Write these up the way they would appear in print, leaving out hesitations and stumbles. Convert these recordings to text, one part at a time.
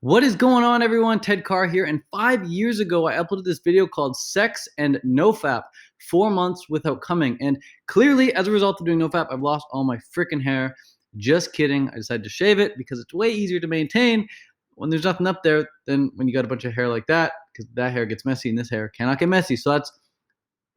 What is going on, everyone? Ted Carr here. And 5 years ago, I uploaded this video called Sex and NoFap, 4 months without coming. And clearly, as a result of doing NoFap, I've lost all my freaking hair. Just kidding. I decided to shave it because it's way easier to maintain when there's nothing up there than when you got a bunch of hair like that, because that hair gets messy and this hair cannot get messy. So that's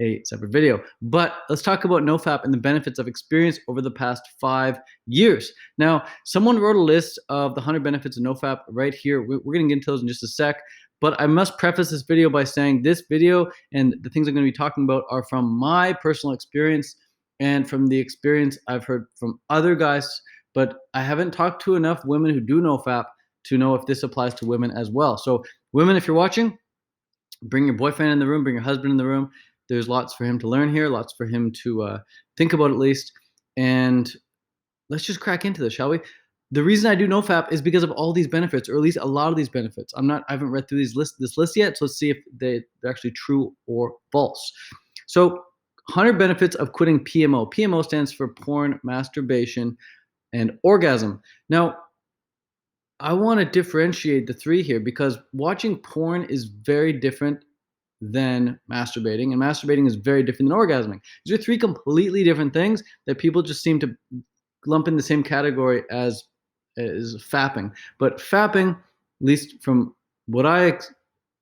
a separate video. But let's talk about NoFap and the benefits I've experienced over the past 5 years. Now, someone wrote a list of the 100 benefits of NoFap right here. We're going to get into those in just a sec. But I must preface this video by saying this video and the things I'm going to be talking about are from my personal experience and from the experience I've heard from other guys. But I haven't talked to enough women who do NoFap to know if this applies to women as well. So women, if you're watching, bring your boyfriend in the room, bring your husband in the room. There's lots for him to learn here, lots for him to think about at least. And let's just crack into this, shall we? The reason I do NoFap is because of all these benefits, or at least a lot of these benefits. I haven't read through this list yet, so let's see if they're actually true or false. So 100 benefits of quitting PMO. PMO stands for porn, masturbation, and orgasm. Now, I want to differentiate the three here because watching porn is very different than masturbating, and masturbating is very different than orgasming. These are three completely different things that people just seem to lump in the same category as fapping. But fapping, at least from what I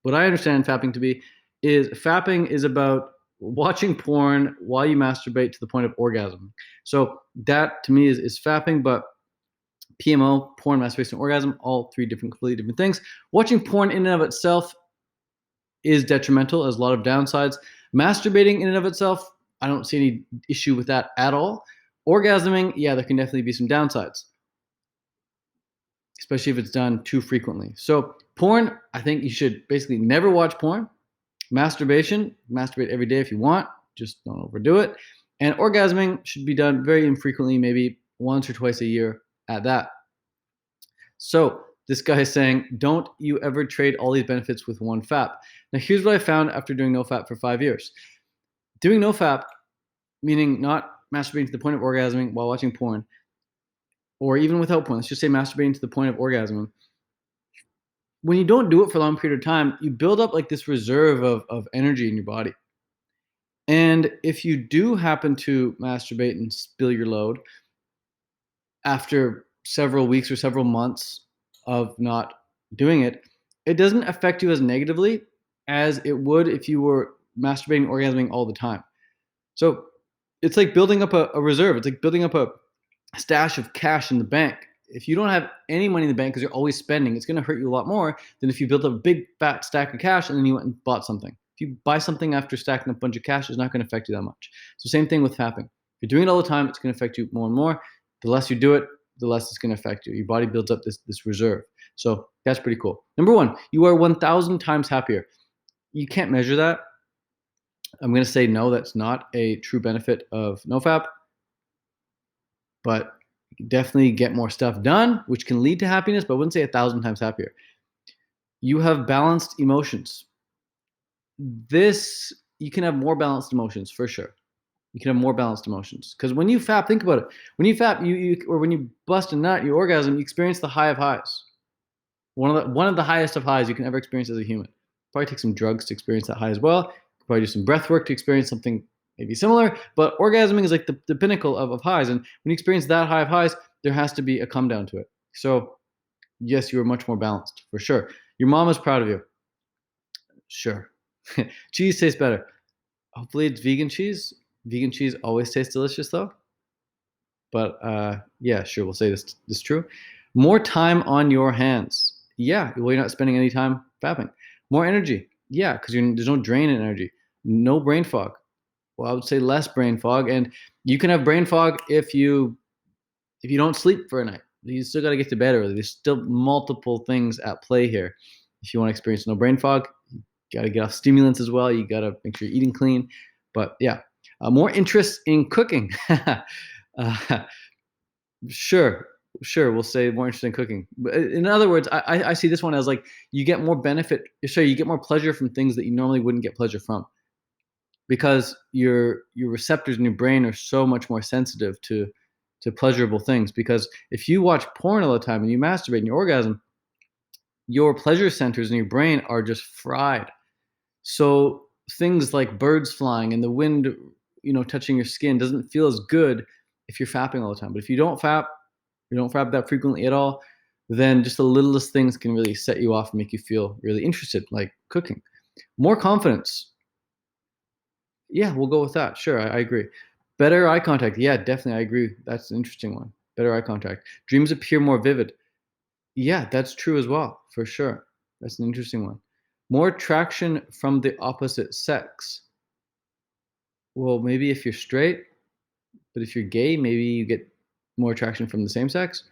understand fapping to be, fapping is about watching porn while you masturbate to the point of orgasm. So that to me is fapping, but PMO, porn, masturbation, orgasm, all three completely different things. Watching porn in and of itself is detrimental, has a lot of downsides. Masturbating in and of itself, I don't see any issue with that at all. Orgasming, yeah, there can definitely be some downsides, especially if it's done too frequently. So porn, I think you should basically never watch porn. Masturbation, masturbate every day if you want, just don't overdo it. And orgasming should be done very infrequently, maybe once or twice a year at that. So this guy is saying, don't you ever trade all these benefits with one FAP. Now, here's what I found after doing NoFap for 5 years. Doing NoFap, meaning not masturbating to the point of orgasming while watching porn, or even without porn, let's just say masturbating to the point of orgasming. When you don't do it for a long period of time, you build up like this reserve of energy in your body. And if you do happen to masturbate and spill your load after several weeks or several months of not doing it, it doesn't affect you as negatively as it would if you were masturbating, orgasming all the time. So it's like building up a reserve. It's like building up a stash of cash in the bank. If you don't have any money in the bank because you're always spending, it's going to hurt you a lot more than if you built up a big fat stack of cash and then you went and bought something. If you buy something after stacking up a bunch of cash, it's not going to affect you that much. So same thing with fapping. If you're doing it all the time, it's going to affect you more and more. The less you do it, the less it's going to affect you. Your body builds up this reserve. So that's pretty cool. Number one, you are 1,000 times happier. You can't measure that. I'm going to say no, that's not a true benefit of NoFap. But you can definitely get more stuff done, which can lead to happiness, but I wouldn't say 1,000 times happier. You have balanced emotions. You can have more balanced emotions for sure. You can have more balanced emotions. Because when you fap, think about it. When you fap, or when you bust a nut, you orgasm, you experience the high of highs. One of the highest of highs you can ever experience as a human. Probably take some drugs to experience that high as well. Probably do some breath work to experience something maybe similar. But orgasming is like the pinnacle of highs. And when you experience that high of highs, there has to be a come down to it. So yes, you are much more balanced, for sure. Your mom is proud of you. Sure. Cheese tastes better. Hopefully it's vegan cheese. Vegan cheese always tastes delicious though. But yeah, sure, we'll say this is true. More time on your hands. Yeah, well, you're not spending any time fapping. More energy. Yeah, because there's no drain in energy. No brain fog. Well, I would say less brain fog. And you can have brain fog if you don't sleep for a night. You still got to get to bed early. There's still multiple things at play here. If you want to experience no brain fog, you got to get off stimulants as well. You got to make sure you're eating clean. But yeah, more interest in cooking. Sure, we'll say more interested in cooking. But in other words, I see this one as like you get more benefit. Sure, you get more pleasure from things that you normally wouldn't get pleasure from, because your receptors in your brain are so much more sensitive to pleasurable things. Because if you watch porn all the time and you masturbate and you orgasm, your pleasure centers in your brain are just fried. So things like birds flying and the wind, touching your skin doesn't feel as good if you're fapping all the time. But if you don't fap that frequently at all, then just the littlest things can really set you off and make you feel really interested, like cooking. More confidence. Yeah, we'll go with that. Sure, I agree. Better eye contact. Yeah, definitely, I agree. That's an interesting one. Better eye contact. Dreams appear more vivid. Yeah, that's true as well, for sure. That's an interesting one. More attraction from the opposite sex. Well, maybe if you're straight, but if you're gay, maybe you get more attraction from the same sex.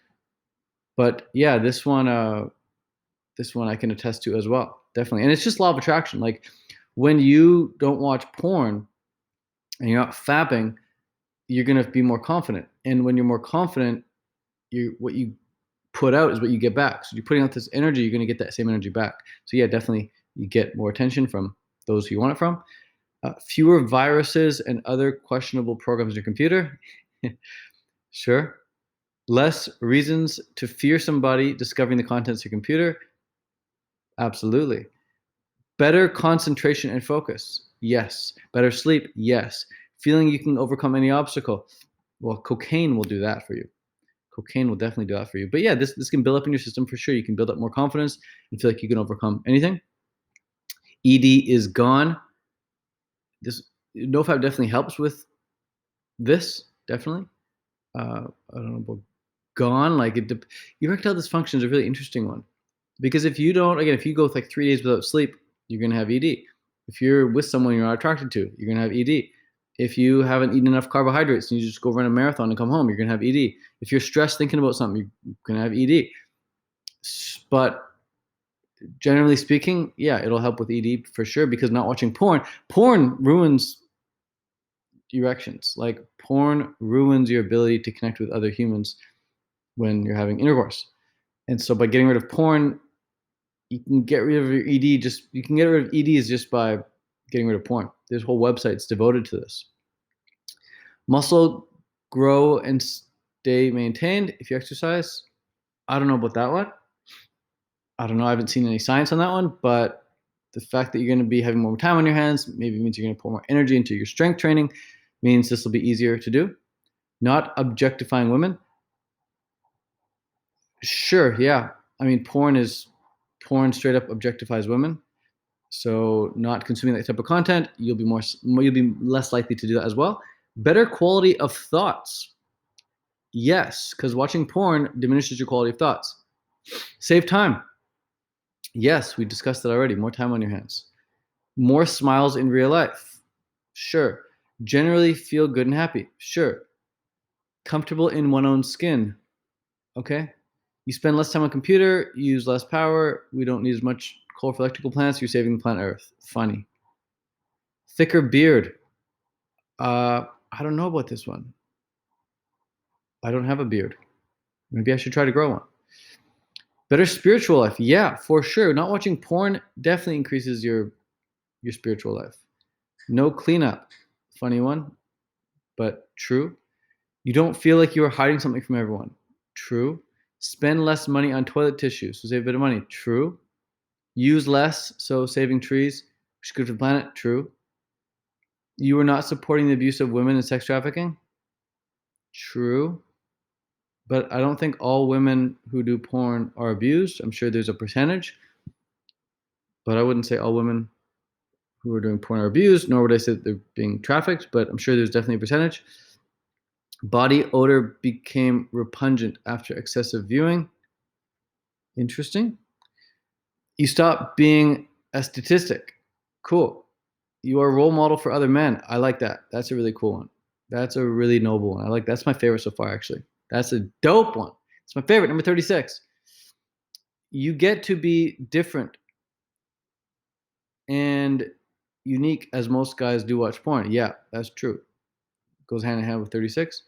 But yeah, this one I can attest to as well, definitely. And it's just law of attraction. Like when you don't watch porn and you're not fapping, you're gonna be more confident. And when you're more confident, what you put out is what you get back. So you're putting out this energy, you're gonna get that same energy back. So yeah, definitely you get more attention from those who you want it from. Fewer viruses and other questionable programs in your computer. Sure. Less reasons to fear somebody discovering the contents of your computer. Absolutely. Better concentration and focus. Yes. Better sleep. Yes. Feeling you can overcome any obstacle. Well, cocaine will do that for you. Cocaine will definitely do that for you. But yeah, this can build up in your system for sure. You can build up more confidence and feel like you can overcome anything. ED is gone. This NoFap definitely helps with this. Definitely. I don't know about gone. Like erectile dysfunction is a really interesting one because if you don't, again, if you go like 3 days without sleep, you're gonna have ED. If you're with someone you're not attracted to, you're gonna have ED. If you haven't eaten enough carbohydrates and you just go run a marathon and come home, you're gonna have ED. If you're stressed thinking about something, you're gonna have ED. But generally speaking, yeah, it'll help with ED for sure because not watching porn ruins erections. Like porn ruins your ability to connect with other humans when you're having intercourse. And so by getting rid of porn, you can get rid of your ED you can get rid of EDs just by getting rid of porn. There's whole websites devoted to this. Muscle grow and stay maintained if you exercise. I don't know about that one. I don't know. I haven't seen any science on that one, but the fact that you're going to be having more time on your hands maybe means you're going to put more energy into your strength training, means this will be easier to do. Not objectifying women. Sure, yeah. I mean, porn straight up objectifies women. So not consuming that type of content, you'll be less likely to do that as well. Better quality of thoughts. Yes, because watching porn diminishes your quality of thoughts. Save time. Yes, we discussed that already. More time on your hands. More smiles in real life. Sure. Generally feel good and happy. Sure. Comfortable in one's own skin. Okay. You spend less time on computer, you use less power. We don't need as much coal for electrical plants. You're saving the planet Earth. Funny. Thicker beard. I don't know about this one. I don't have a beard. Maybe I should try to grow one. Better spiritual life. Yeah, for sure. Not watching porn definitely increases your spiritual life. No cleanup. Funny one, but true. You don't feel like you are hiding something from everyone. True. Spend less money on toilet tissue, so save a bit of money. True. Use less, so saving trees, which is good for the planet. True. You are not supporting the abuse of women and sex trafficking. True. But I don't think all women who do porn are abused. I'm sure there's a percentage, but I wouldn't say all women who are doing porn are abused, nor would I say that they're being trafficked, but I'm sure there's definitely a percentage. Body odor became repugnant after excessive viewing. Interesting. You stop being a statistic. Cool. You are a role model for other men. I like that. That's a really cool one. That's a really noble one. That's my favorite so far, actually. That's a dope one. It's my favorite, number 36. You get to be different and unique as most guys do watch porn. Yeah, that's true. Goes hand in hand with 36.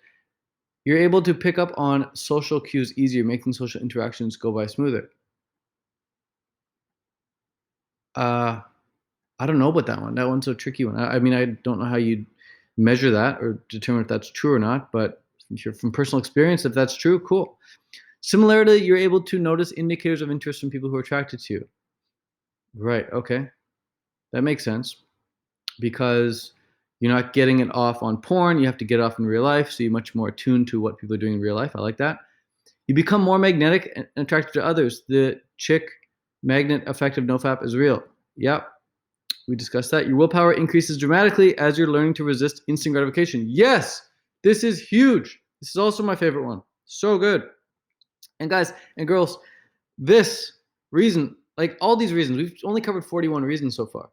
You're able to pick up on social cues easier, making social interactions go by smoother. Uh, I don't know about that one. That one's a tricky one. I mean, I don't know how you measure that or determine if that's true or not, but from personal experience, if that's true, cool. Similarly, you're able to notice indicators of interest from people who are attracted to you. Right, okay. That makes sense because you're not getting it off on porn. You have to get it off in real life. So you're much more attuned to what people are doing in real life. I like that. You become more magnetic and attracted to others. The chick magnet effect of NoFap is real. Yep, we discussed that. Your willpower increases dramatically as you're learning to resist instant gratification. Yes, this is huge. This is also my favorite one. So good. And guys and girls, this reason, like all these reasons, we've only covered 41 reasons so far.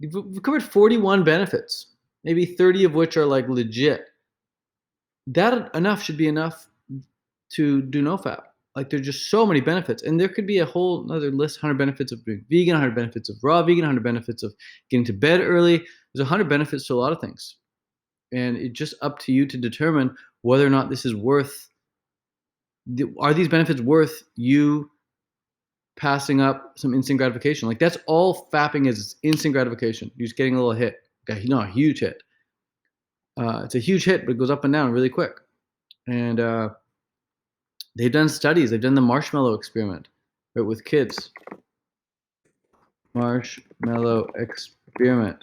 We've covered 41 benefits, maybe 30 of which are like legit. That enough should be enough to do NoFap. Like there's just so many benefits, and there could be a whole other list: 100 benefits of being vegan, 100 benefits of raw vegan, 100 benefits of getting to bed early. There's 100 benefits to a lot of things, and it's just up to you to determine whether or not this is worth. Are these benefits worth you passing up some instant gratification? Like that's all fapping is instant gratification. You're just getting a little hit, a huge hit. It's a huge hit, but it goes up and down really quick. And they've done studies. They've done the marshmallow experiment, right, with kids. Marshmallow experiment,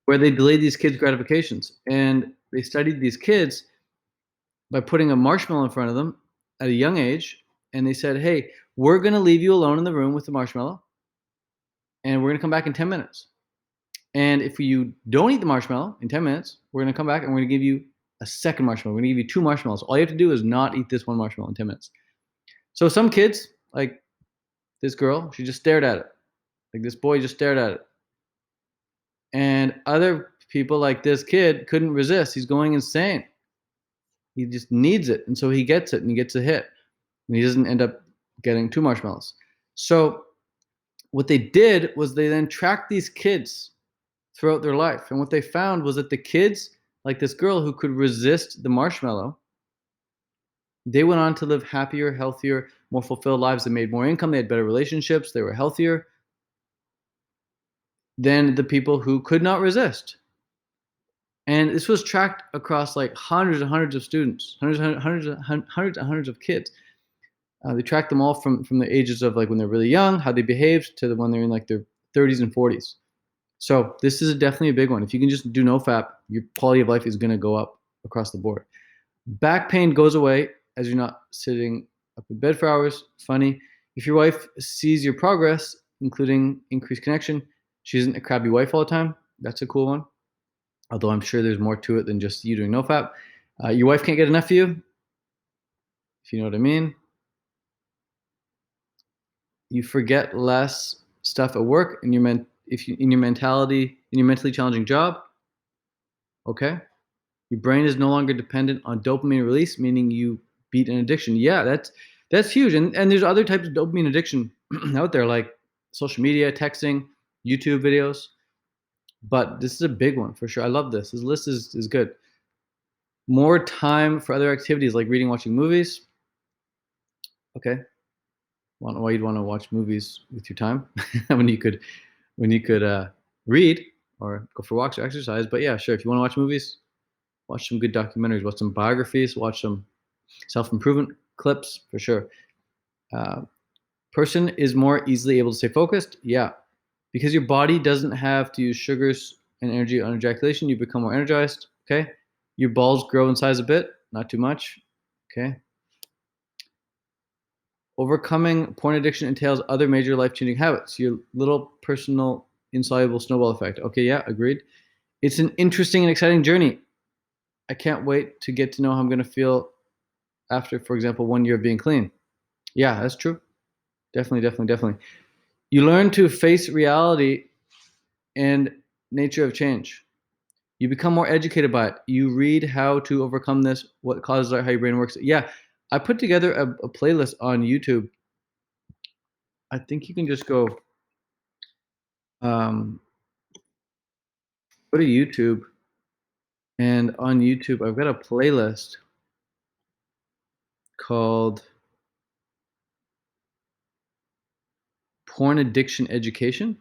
where they delayed these kids' gratifications, and they studied these kids by putting a marshmallow in front of them at a young age, and they said, "Hey, we're going to leave you alone in the room with the marshmallow, and we're going to come back in 10 minutes. And if you don't eat the marshmallow in 10 minutes, we're going to come back and we're going to give you a second marshmallow. We're going to give you two marshmallows. All you have to do is not eat this one marshmallow in 10 minutes." So some kids, like this girl, she just stared at it. Like this boy just stared at it. And other people, like this kid, couldn't resist. He's going insane. He just needs it. And so he gets it and he gets a hit. And he doesn't end up getting two marshmallows. So what they did was they then tracked these kids throughout their life. And what they found was that the kids, like this girl who could resist the marshmallow, they went on to live happier, healthier, more fulfilled lives. They made more income. They had better relationships. They were healthier than the people who could not resist. And this was tracked across like hundreds and hundreds of students, hundreds of kids. They tracked them all from the ages of like when they're really young, how they behaved, to the when they're in like their 30s and 40s. So this is definitely a big one. If you can just do NoFap, your quality of life is going to go up across the board. Back pain goes away as you're not sitting up in bed for hours. Funny. If your wife sees your progress, including increased connection, she isn't a crabby wife all the time. That's a cool one. Although I'm sure there's more to it than just you doing NoFap. Your wife can't get enough of you, if you know what I mean. You forget less stuff at work in your mentally challenging job. Okay. Your brain is no longer dependent on dopamine release, meaning you beat an addiction. Yeah, that's huge. And there's other types of dopamine addiction out there, like social media, texting, YouTube videos. But this is a big one for sure. I love this. This list is good. More time for other activities like reading, watching movies. Okay. I don't know why you'd want to watch movies with your time when you could read or go for walks or exercise. But yeah, sure. If you want to watch movies, watch some good documentaries, watch some biographies, watch some self-improvement clips for sure. Person is more easily able to stay focused. Yeah. Because your body doesn't have to use sugars and energy on ejaculation, you become more energized. Okay. Your balls grow in size a bit, not too much. Okay. Overcoming porn addiction entails other major life-changing habits. Your little personal insoluble snowball effect. Okay, yeah, agreed. It's an interesting and exciting journey. I can't wait to get to know how I'm going to feel after, for example, 1 year of being clean. Yeah, that's true. Definitely. You learn to face reality and nature of change. You become more educated by it. You read how to overcome this, what causes it, how your brain works. Yeah, I put together a playlist on YouTube. I think you can just go go to YouTube, and on YouTube, I've got a playlist called Porn Addiction Education.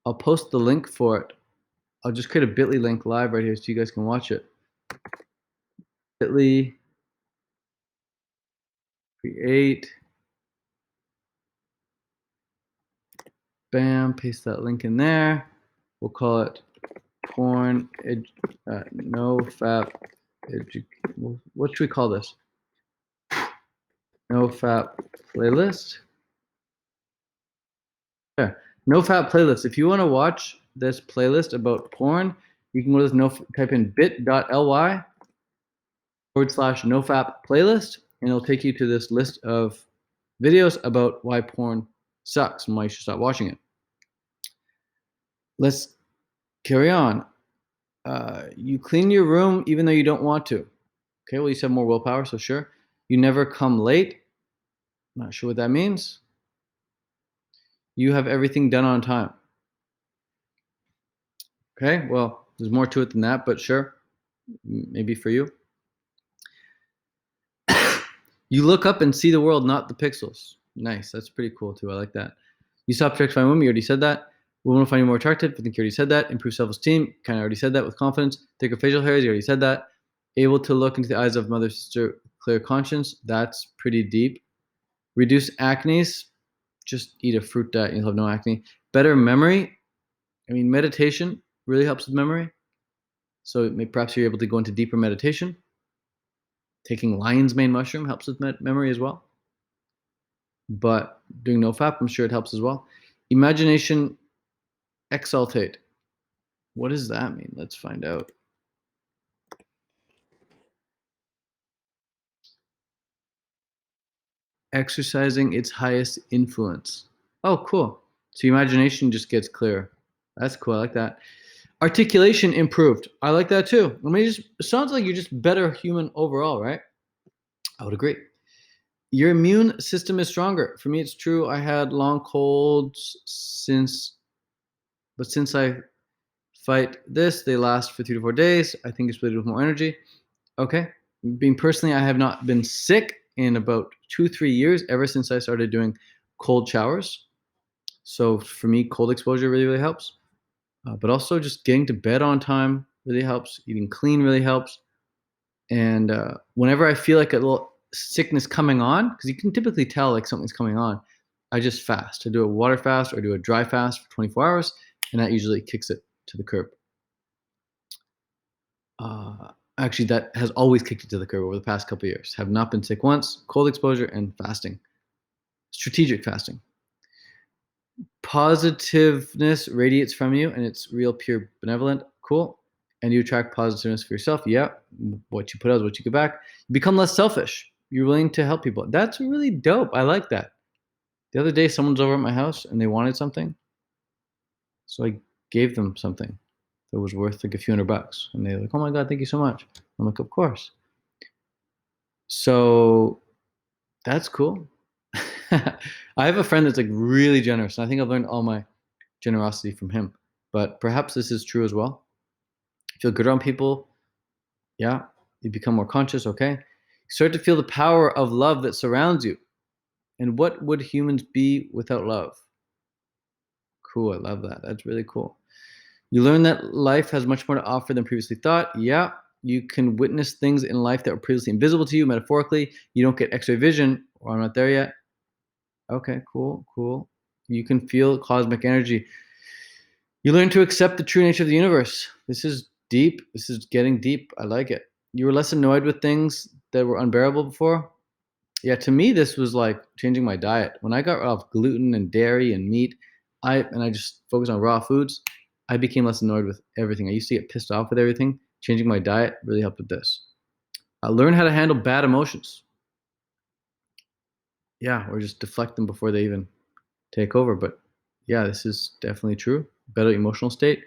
I'll post the link for it. I'll just create a bit.ly link live right here so you guys can watch it. bit.ly Create. Bam, paste that link in there. We'll call it NoFap what should we call this? NoFap playlist. Yeah, NoFap playlist. If you want to watch this playlist about porn, you can go to this type in bit.ly/NoFap playlist, and it'll take you to this list of videos about why porn sucks and why you should stop watching it. Let's carry on. You clean your room even though you don't want to. Okay, well, you just have more willpower, so sure. You never come late. Not sure what that means. You have everything done on time. Okay, well, there's more to it than that, but sure, maybe for you. You look up and see the world, not the pixels. Nice, that's pretty cool too. I like that. You stop objectifying women, you already said that. Women will find you more attractive, I think you already said that. Improve self-esteem, kind of already said that with confidence. Thicker facial hairs, you already said that. Able to look into the eyes of mother, sister, clear conscience, that's pretty deep. Reduce acne, just eat a fruit diet and you'll have no acne. Better memory, I mean, meditation really helps with memory. So perhaps you're able to go into deeper meditation. Taking lion's mane mushroom helps with memory as well. But doing NoFap, I'm sure it helps as well. Imagination exaltate. What does that mean? Let's find out. Exercising its highest influence. Oh, cool. So imagination just gets clearer. That's cool. I like that. Articulation improved. I like that too. I mean, it sounds like you're just better human overall, right? I would agree. Your immune system is stronger. For me, it's true. I had long colds since I fight this, they last for 3 to 4 days. I think it's related with more energy. Okay. Being personally, I have not been sick in about 2-3 years, ever since I started doing cold showers. So for me, cold exposure really, really helps. But also just getting to bed on time really helps. Eating clean really helps. And whenever I feel like a little sickness coming on, because you can typically tell like something's coming on, I just fast. I do a water fast or do a dry fast for 24 hours, and that usually kicks it to the curb. Actually, that has always kicked it to the curb over the past couple of years. Have not been sick once. Cold exposure and fasting. Strategic fasting. Positiveness radiates from you, and it's real, pure, benevolent. Cool. And you attract positiveness for yourself. Yeah. What you put out is what you get back. You become less selfish. You're willing to help people. That's really dope. I like that. The other day, someone's over at my house and they wanted something. So I gave them something that was worth like a few $100. And they're like, oh my God, thank you so much. I'm like, of course. So that's cool. I have a friend that's like really generous. And I think I've learned all my generosity from him. But perhaps this is true as well. Feel good around people. Yeah. You become more conscious. Okay. You start to feel the power of love that surrounds you. And what would humans be without love? Cool. I love that. That's really cool. You learn that life has much more to offer than previously thought. Yeah. You can witness things in life that were previously invisible to you, metaphorically. You don't get X-ray vision, or I'm not there yet. Okay, cool, cool. You can feel cosmic energy. You learn to accept the true nature of the universe. This is deep. This is getting deep. I like it. You were less annoyed with things that were unbearable before. Yeah, to me, this was like changing my diet. When I got off gluten and dairy and meat, I just focused on raw foods, I became less annoyed with everything. I used to get pissed off with everything. Changing my diet really helped with this. Learn how to handle bad emotions. Yeah, or just deflect them before they even take over. But yeah, this is definitely true. Better emotional state.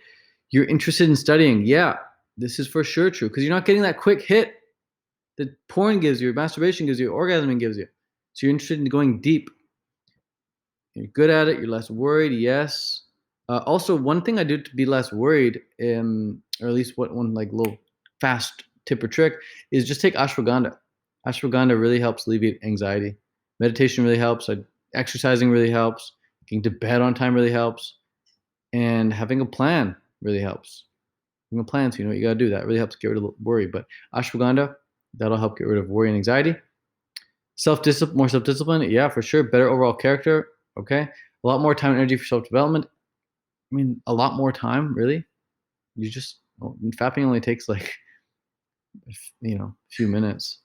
You're interested in studying. Yeah, this is for sure true because you're not getting that quick hit that porn gives you, masturbation gives you, orgasming gives you. So you're interested in going deep. You're good at it. You're less worried. Yes. Also, one thing I do to be less worried, or at least what one like little fast tip or trick, is just take ashwagandha. Ashwagandha really helps alleviate anxiety. Meditation really helps. Exercising really helps. Getting to bed on time really helps. And having a plan really helps. Having a plan so you know what you got to do. That really helps get rid of worry. But ashwagandha, that'll help get rid of worry and anxiety. Self-discipline, more self-discipline. Yeah, for sure. Better overall character. Okay. A lot more time and energy for self-development. I mean, a lot more time, really. You just, well, fapping only takes like, a few minutes.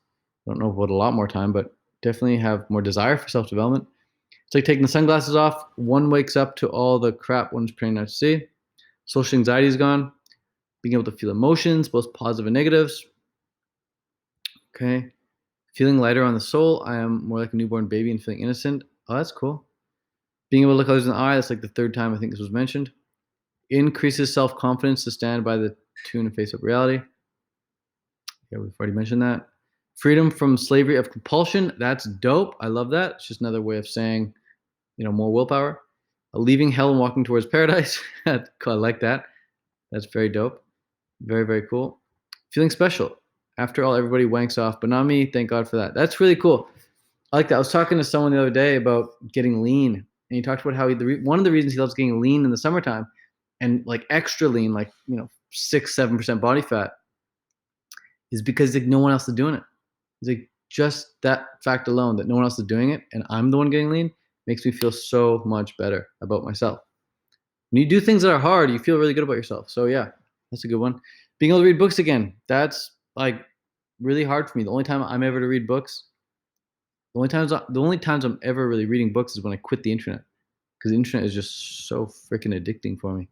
I don't know what a lot more time, but definitely have more desire for self-development. It's like taking the sunglasses off. One wakes up to all the crap one's pretty nice to see. Social anxiety is gone. Being able to feel emotions, both positive and negatives. Okay. Feeling lighter on the soul. I am more like a newborn baby and feeling innocent. Oh, that's cool. Being able to look others in the eye. That's like the third time I think this was mentioned. Increases self-confidence to stand by the tune and face up reality. Yeah, we've already mentioned that. Freedom from slavery of compulsion. That's dope. I love that. It's just another way of saying, more willpower. Leaving hell and walking towards paradise. I like that. That's very dope. Very, very cool. Feeling special. After all, everybody wanks off, but not me. Thank God for that. That's really cool. I like that. I was talking to someone the other day about getting lean, and he talked about how one of the reasons he loves getting lean in the summertime, and like extra lean, like 6-7% body fat, is because like no one else is doing it. It's like just that fact alone that no one else is doing it, and I'm the one getting lean, makes me feel so much better about myself. When you do things that are hard, you feel really good about yourself. So yeah, that's a good one. Being able to read books again, that's like really hard for me. The only time I'm ever to read books, the only times I'm ever really reading books is when I quit the internet, because the internet is just so freaking addicting for me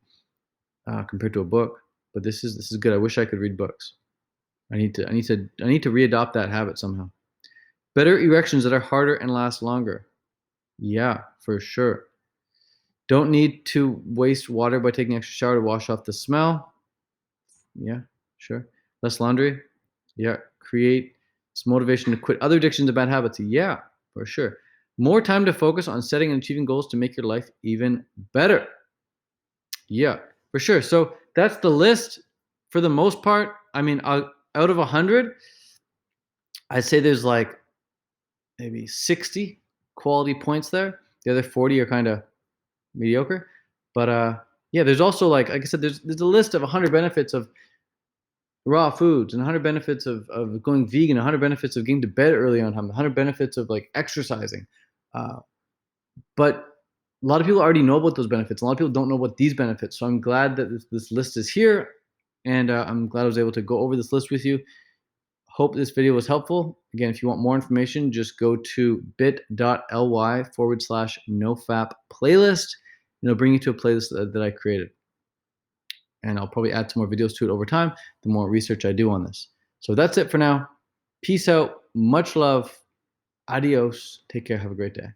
compared to a book. But this is good. I wish I could read books. I need to readopt that habit somehow. Better erections that are harder and last longer. Yeah, for sure. Don't need to waste water by taking extra shower to wash off the smell. Yeah, sure. Less laundry. Yeah. Create some motivation to quit other addictions and bad habits. Yeah, for sure. More time to focus on setting and achieving goals to make your life even better. Yeah, for sure. So that's the list for the most part. I mean, out of 100, I'd say there's like maybe 60 quality points there. The other 40 are kind of mediocre. But yeah, there's also like I said, there's a list of 100 benefits of raw foods and 100 benefits of going vegan, 100 benefits of getting to bed early on time, 100 benefits of like exercising. Uh, but a lot of people already know about those benefits. A lot of people don't know about these benefits. So I'm glad that this list is here. And I'm glad I was able to go over this list with you. Hope this video was helpful. Again, if you want more information, just go to bit.ly/nofap playlist. And it'll bring you to a playlist that I created. And I'll probably add some more videos to it over time, the more research I do on this. So that's it for now. Peace out. Much love. Adios. Take care. Have a great day.